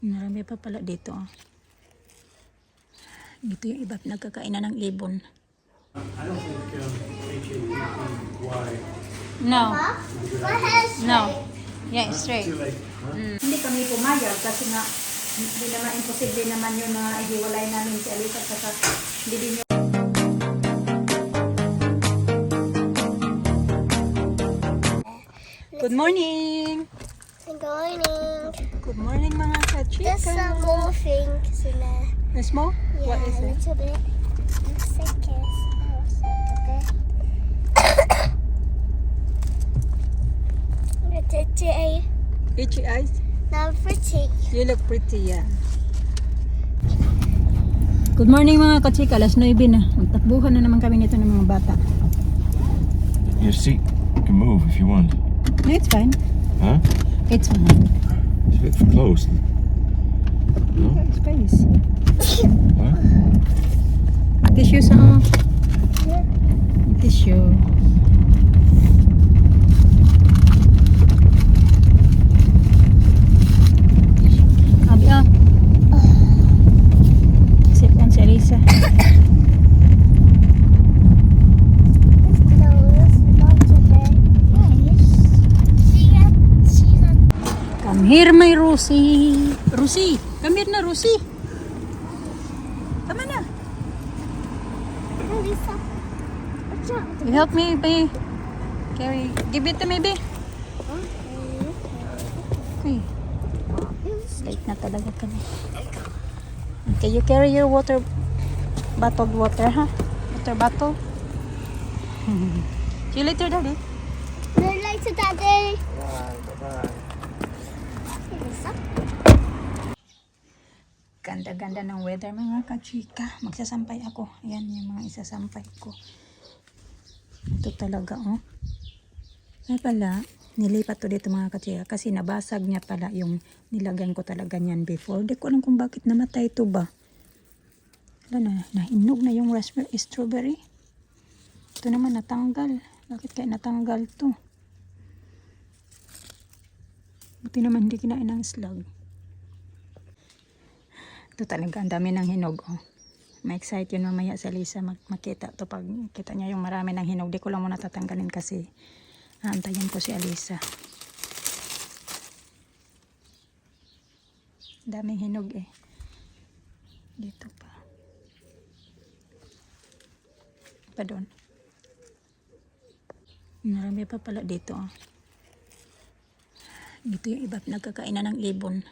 Marami pa pala dito. Dito yung iba nagkakainan ng ibon. I don't think H-A-P-P-Y. No. No. Straight. Yeah, straight. Too late. Huh? Hindi kami pumayag kasi nga hindi naman imposible naman yun na ihiwalay namin si Alisa kasi hindi din yun. Good morning! Good morning. Good morning mga kachika! There's some more things in there. There's more? Yeah, What is a it? little bit. Looks like it's pretty. Itchy eyes? Now pretty. You look pretty, yeah. Good morning mga kachika, alas 9 na. Magtakbuhan na naman kami nito ng mga bata. Your seat can move if you want. No, it's fine. Huh? It's fine. It's a bit close. No? Yeah, space. What? Tissue sa tissue. Abi sipon si Alisa. Come here, my Rosie. Rosie, come here na, Rosie. Come on na. You help me, babe. Carry. Give it to me, babe. Okay. Late na talaga kami. Okay, you carry your water, bottled water, ha? Water bottle. See you later, Daddy. Good later, Daddy. Ganda-ganda ng weather mga kachika. Magsasampay ako. Ayan yung mga isasampay ko. Ito talaga, oh. Ay pala, nilipat to dito mga kachika kasi nabasag niya pala yung nilagyan ko talaga niyan before. Di ko alam kung bakit namatay ito ba. Wala na, nahinog na yung raspberry strawberry. Ito naman natanggal. Bakit kaya natanggal to? Buti naman hindi kinain ng slug. Ito talaga, ang dami ng hinog. Oh. Ma-excite yun mamaya sa Lisa makita to pag kita niya yung marami ng hinog. Di ko lang muna tatanggalin kasi aantayin ko si Alisa. Daming hinog eh. Dito pa. Pa doon. Marami pa pala dito. Oh. Dito yung iba nagkakainan ng ibon.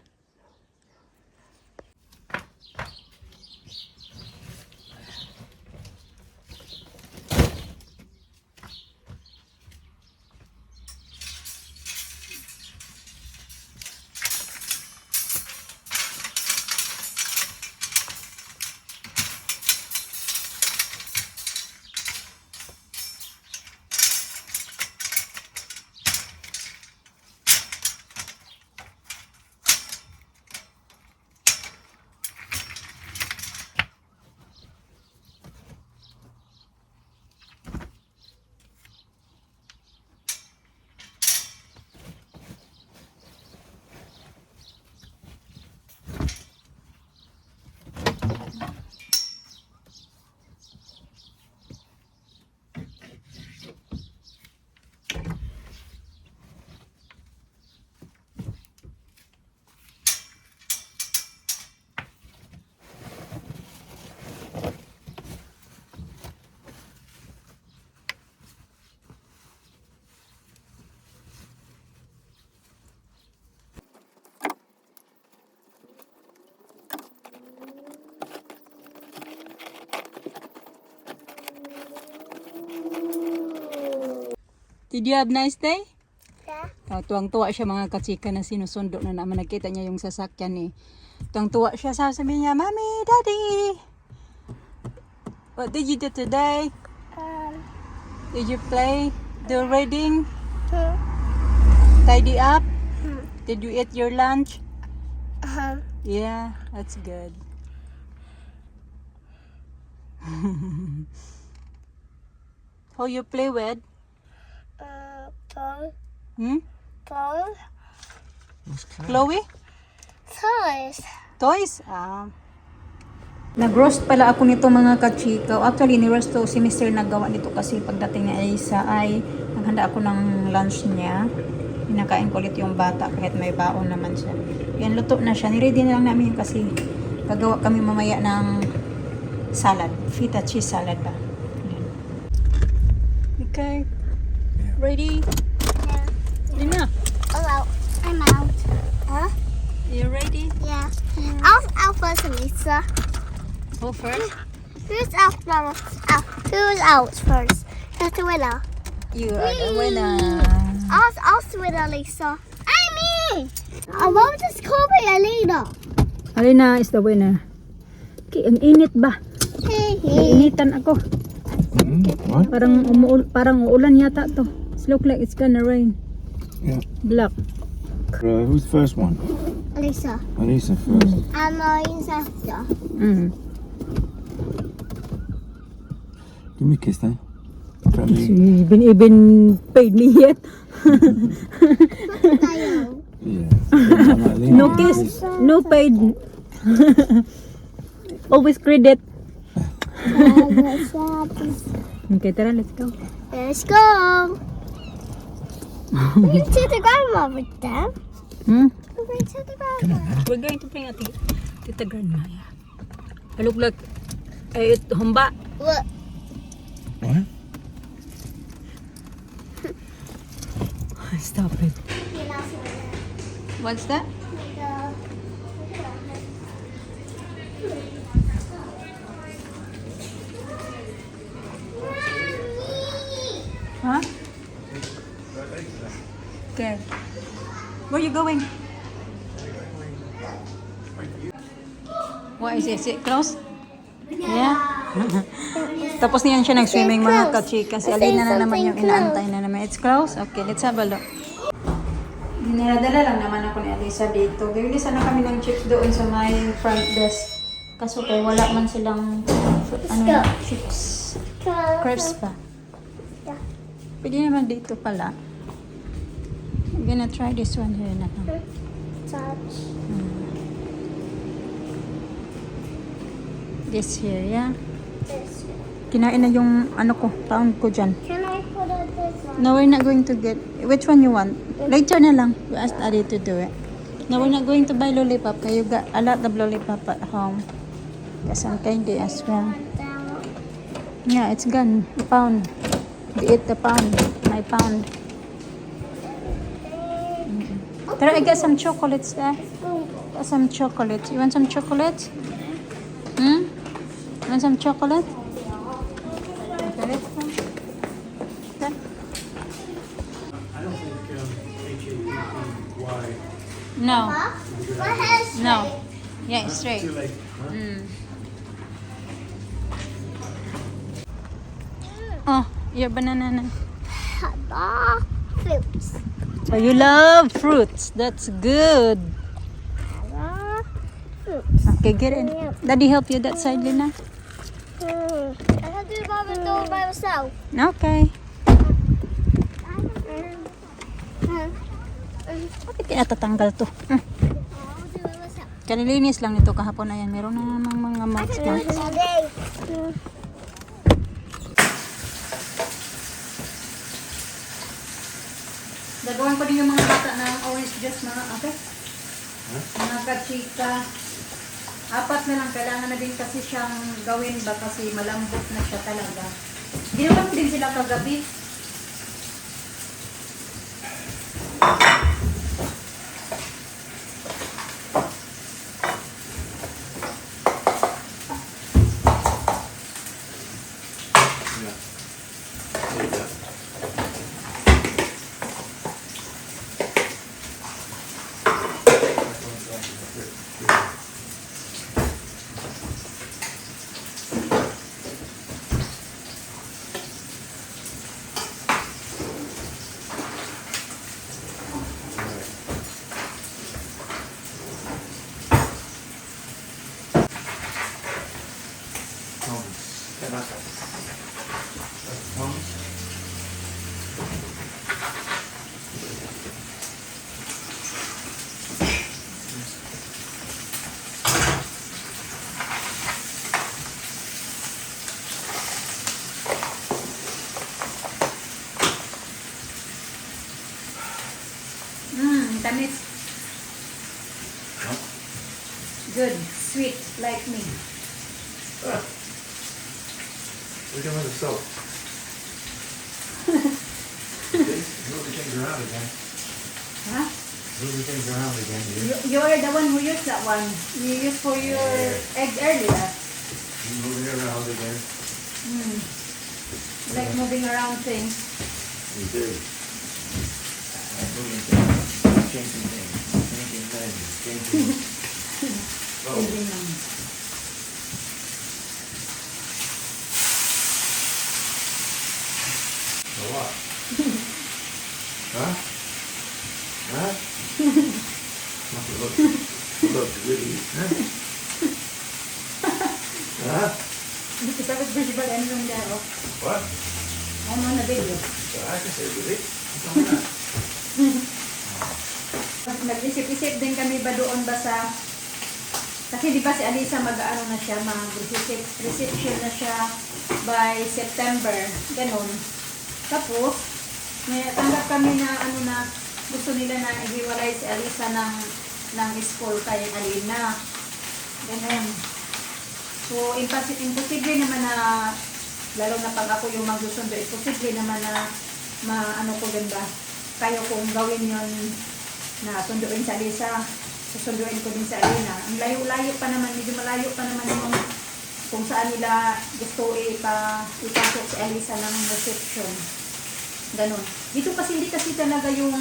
Did you have nice day? Yeah. Tuwang-tuwa siya mga kachika na sinusundo na naman. Nakita niya yung sasakyan eh. Tuwang-tuwa siya. Sasabihin niya, Mommy, Daddy, what did you do today? Did you play? Do reading? Tidy up? Did you eat your lunch? Yeah, that's good. Who you play with? Paul. Hmm? Paul. What's Claire? Chloe? toys. Toys? Nag-roast pala ako nito mga kachikaw. Actually, ni-roast to si Mr. nagawa nito kasi pagdating ni Aisa ay naghanda ako ng lunch niya. Pinakain ko ulit yung bata kahit may baon naman siya. Yan, luto na siya. Niready na lang namin kasi gagawa kami mamaya ng salad. Feta cheese salad ba? Yan. Okay. Ready? Yeah. Lina, I'm out. I'm out. Huh? you ready? Yeah. I'll first, Lisa. Go first. Who's out first? Who's out first? Who's the winner? You are the winner. I'll the winner, Lisa. I mean, I want to call me Alina. Alina is the winner. Okay, ang init ba? Hey, Initan ako. What? Parang uulan yata to. It look like it's gonna rain. Yeah. Black. Who's the first one? Lisa. Alisa first. And mine's after. Give me a kiss then. From me. You even paid me yet? Yeah. No kiss, no paid. Always credit. Okay, tara, let's go. Let's go. We're going to the grandma with them. Hmm? We're going to the grandma. We're going to bring a tita grandma. Yeah. I look like humba. Look. What? Stop it. What's that? Huh? Okay. Where are you going? What is it? Is it close? Yeah. Tapos niyan siya nag-swimming mga kachika. Si Alina na naman yung inaantay na naman. It's close? Okay, let's have a look. Dinadala lang naman ako ni Alisa dito. Bibili sana kami ng chips doon sa may front desk. Kaso kay wala man silang chips. Crisps pa. Pwede naman dito pala. I'm gonna try this one here na lang. Touch. This here, yeah. This. Kinain na yung pound ko dyan. Can I put it this one? No, we're not going to get... Which one you want? Later na lang. We asked Ari to do it. No, we're not going to buy lollipop. You got a lot of lollipop at home. There's some candy as well. Yeah, it's gone. A pound. We eat the pound. My pound. Pero I got some chocolates there. Got some chocolates. You want some chocolates? Hmm? You want some chocolate? Okay, let's go. Okay. I don't think H-A-P-P-Y. No. My hair's straight. No. Yeah, it's straight. Too late. Huh? Oh, your banana na. Fruits. Oh, you love fruits. That's good. Fruits. Okay, get in. Daddy help you that side, Lina. I can do it by myself. Okay. Bakit kinatatanggal to? I'll do it myself. Kanilinis lang nito kahapon na yan. Meron na namang mga marks. Today. Dagawan ko din yung mga bata ng orange juice, mga ate. Mga kachika. 4 na lang. Kailangan na din kasi siyang gawin ba kasi malambot na siya talaga. Ginawa ko din sila kagabi. Good. Sweet, like me. Look at the soap. Move the things around again. Huh? Move the things around again. You're the one who used that one. You used for your egg earlier. You moving it around again. Hmm. Like moving around things. You do. Moving things. Changing things. Changing lenses. Changing. Oh. Changing them. So what? Huh? Huh? Look, really. Huh? Huh? Because I was busy by the end of the day. What? I'm on the video. I can say really. What's on that? Nag-isip-isip din kami ba doon ba sa... Kasi di ba si Alisa mag-ano na siya, mag-reception na siya by September. Ganon. Tapos, may tanggap kami na ano na gusto nila na ihiwalay si Alisa ng school kay Alina. Ganon. So, imposible naman na, lalo na pag ako yung magsusundo, imposible naman na ano ko din ba, kayo kung gawin yon na sunduin sa Alisa, susunduin ko din sa Alina. Ang layo-layo pa naman, medyo malayo pa naman yung kung saan nila gusto ipasok si Alisa ng reception. Ganon. Dito kasi hindi kasi talaga yung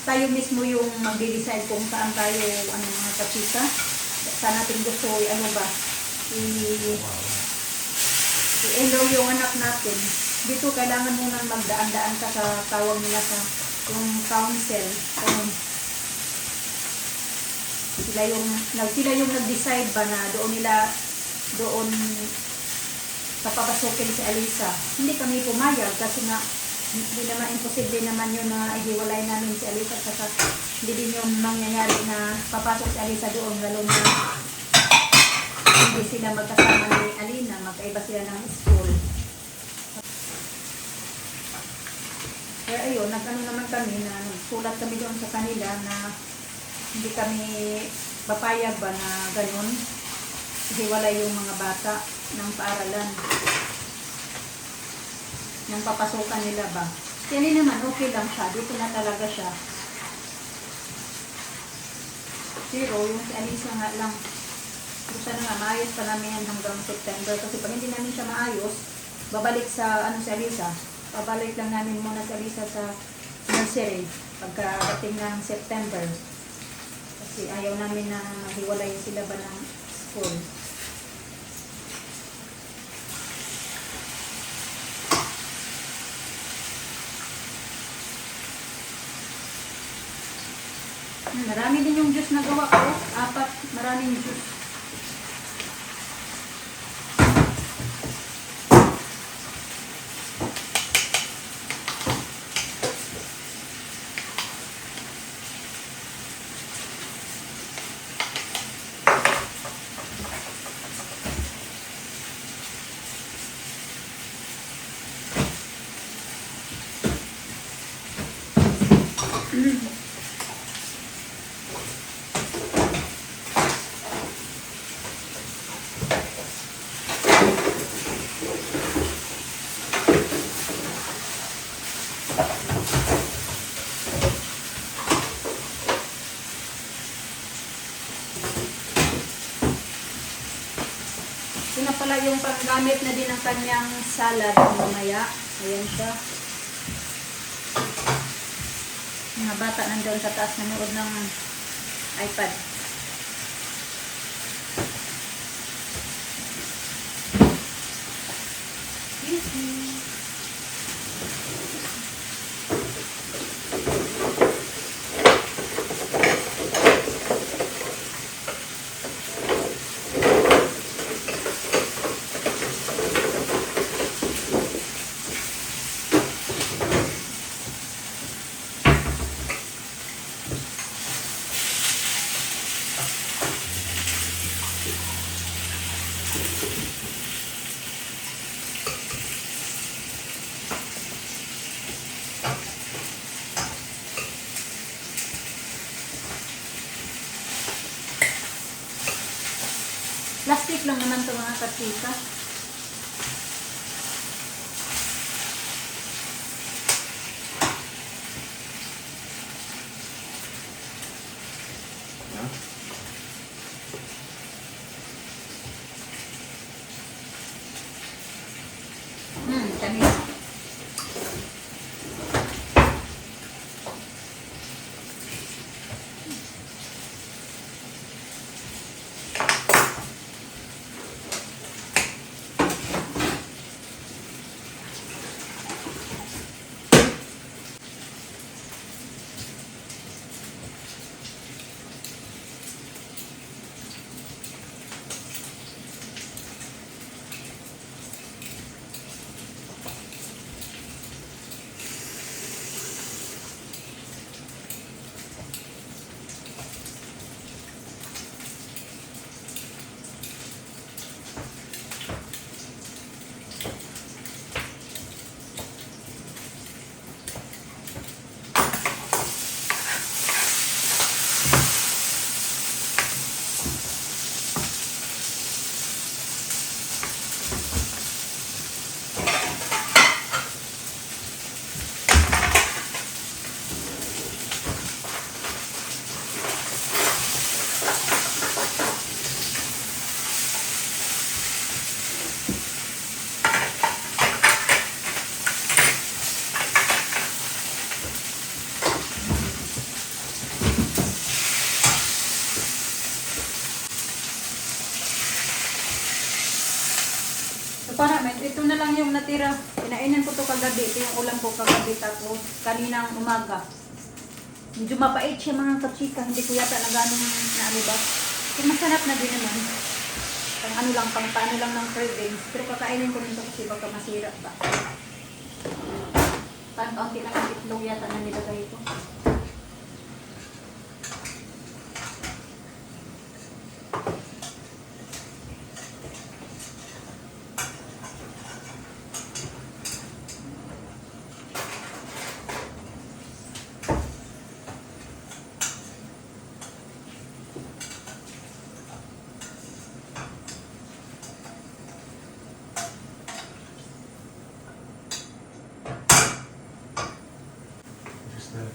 tayo mismo yung mag-decide kung saan tayo, ano mga kapita. Saan natin gusto, ano ba, i-enroll yung anak natin. Dito kailangan munang magdaan-daan ka sa tawag nila sa yung council. Sila yung nag-decide ba na doon papapasukin si Alisa. Hindi kami pumayag kasi nga hindi naman imposible naman yun na ihiwalay namin si Alisa kasi hindi din yung mangyayari na papasok si Alisa doon lalo na hindi sila magkasama ni Alina, magkaiba sila ng school. Kaya ayun, nag-ano naman kami na sulat kami doon sa kanila na hindi kami papayag ba na ganun hiwalay yung mga bata ng paaralan ng papasukan nila ba. Kaya naman okay lang siya, dito na talaga siya. Pero yung si Alisa nga lang, gusto na nga, maayos pa namin yan hanggang September kasi pag hindi namin siya maayos, babalik sa si Alisa, babalik lang namin muna si Alisa sa nursery pagkadating ng September. Kasi ayaw namin na mahiwalay sila ba ng school. Marami din yung juice na gawa ko. 4, maraming juice. Ito na pala yung panggamit na din ng kanyang salad mamaya. Ayan siya. Mga bata nandoon sa taas nanood ng iPad. Plastic lang naman to mga kachika. Huh? Kanina. Para ito na lang yung natira. Kinainan ko to kagabi. Ito yung ulam ko kagabi tapos kaninang umaga. Medyo mapait siya mga kachika. Hindi ko yata na ganong na ano ba. Pero masarap na din naman. Pang ano lang, pang paano lang ng cravings. Pero kakainin ko nito kasi baka masira pa. Kaunti lang ang itlog yata na nilagay ito. Just that.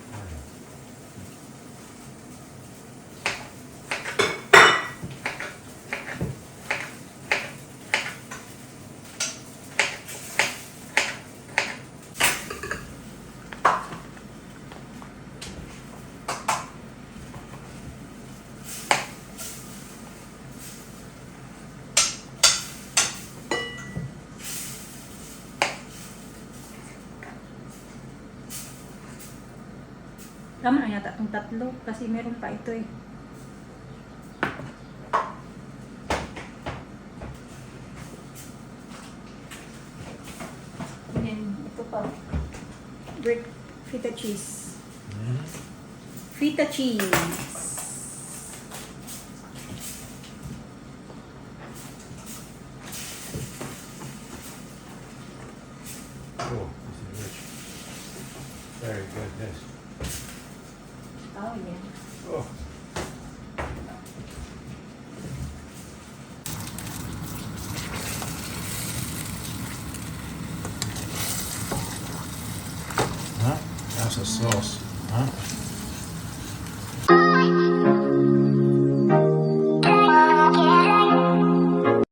Tama na yata itong tatlo kasi meron pa ito eh. And then, ito pa. Brick feta cheese. Feta cheese. Oh, this is rich. Very good, this. Oh, yeah. Oh. Huh? That's a sauce. Huh?